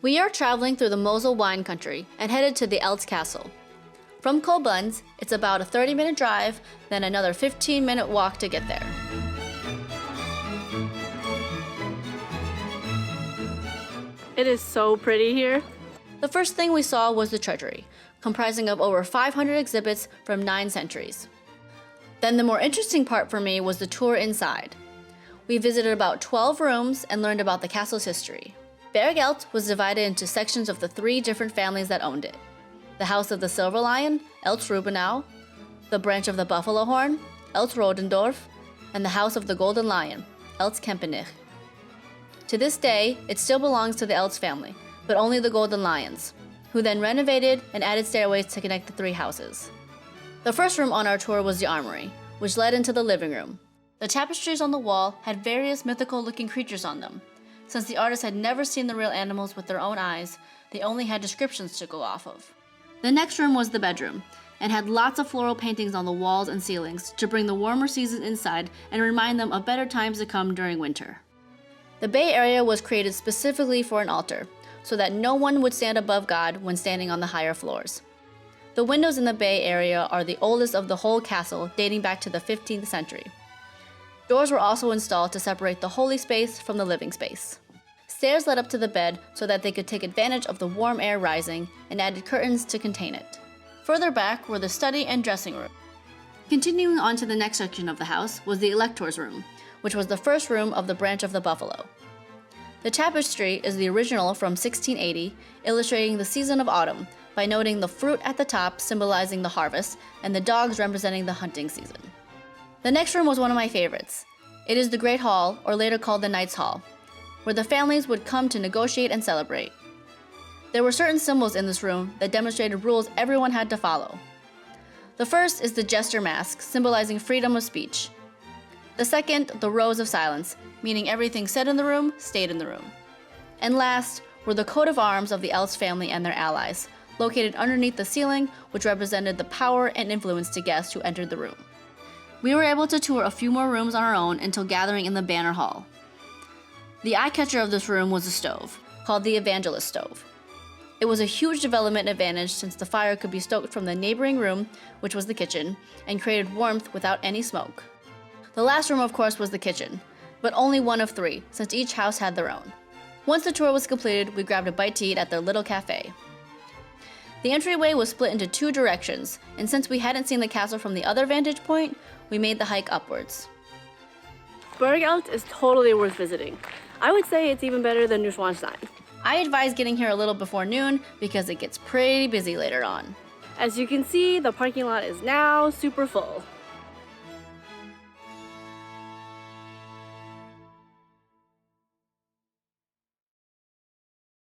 We are traveling through the Mosel wine country and headed to the Eltz castle. From Koblenz, it's about a 30-minute drive, then another 15-minute walk to get there. It is so pretty here. The first thing we saw was the treasury, comprising of over 500 exhibits from 9 centuries. Then the more interesting part for me was the tour inside. We visited about 12 rooms and learned about the castle's history. Burg Eltz was divided into sections of the 3 different families that owned it. The House of the Silver Lion, Eltz Rubenau, the branch of the Buffalo Horn, Eltz Rodendorf, and the House of the Golden Lion, Eltz Kempenich. To this day, it still belongs to the Eltz family, but only the Golden Lions, who then renovated and added stairways to connect the 3 houses. The first room on our tour was the armory, which led into the living room. The tapestries on the wall had various mythical-looking creatures on them. Since the artists had never seen the real animals with their own eyes, they only had descriptions to go off of. The next room was the bedroom, and had lots of floral paintings on the walls and ceilings to bring the warmer season inside and remind them of better times to come during winter. The bay area was created specifically for an altar, so that no one would stand above God when standing on the higher floors. The windows in the bay area are the oldest of the whole castle, dating back to the 15th century. Doors were also installed to separate the holy space from the living space. Stairs led up to the bed so that they could take advantage of the warm air rising, and added curtains to contain it. Further back were the study and dressing room. Continuing on to the next section of the house was the elector's room, which was the first room of the branch of the buffalo. The tapestry is the original from 1680, illustrating the season of autumn by noting the fruit at the top symbolizing the harvest and the dogs representing the hunting season. The next room was one of my favorites. It is the Great Hall, or later called the Knight's Hall, where the families would come to negotiate and celebrate. There were certain symbols in this room that demonstrated rules everyone had to follow. The first is the jester mask, symbolizing freedom of speech. The second, the rows of silence, meaning everything said in the room stayed in the room. And last were the coat of arms of the Eltz family and their allies, located underneath the ceiling, which represented the power and influence to guests who entered the room. We were able to tour a few more rooms on our own until gathering in the Banner Hall. The eye-catcher of this room was a stove, called the Evangelist Stove. It was a huge development advantage since the fire could be stoked from the neighboring room, which was the kitchen, and created warmth without any smoke. The last room, of course, was the kitchen, but only one of 3, since each house had their own. Once the tour was completed, we grabbed a bite to eat at their little cafe. The entryway was split into 2 directions, and since we hadn't seen the castle from the other vantage point, we made the hike upwards. Burg Eltz is totally worth visiting. I would say it's even better than Neuschwanstein. I advise getting here a little before noon because it gets pretty busy later on. As you can see, the parking lot is now super full.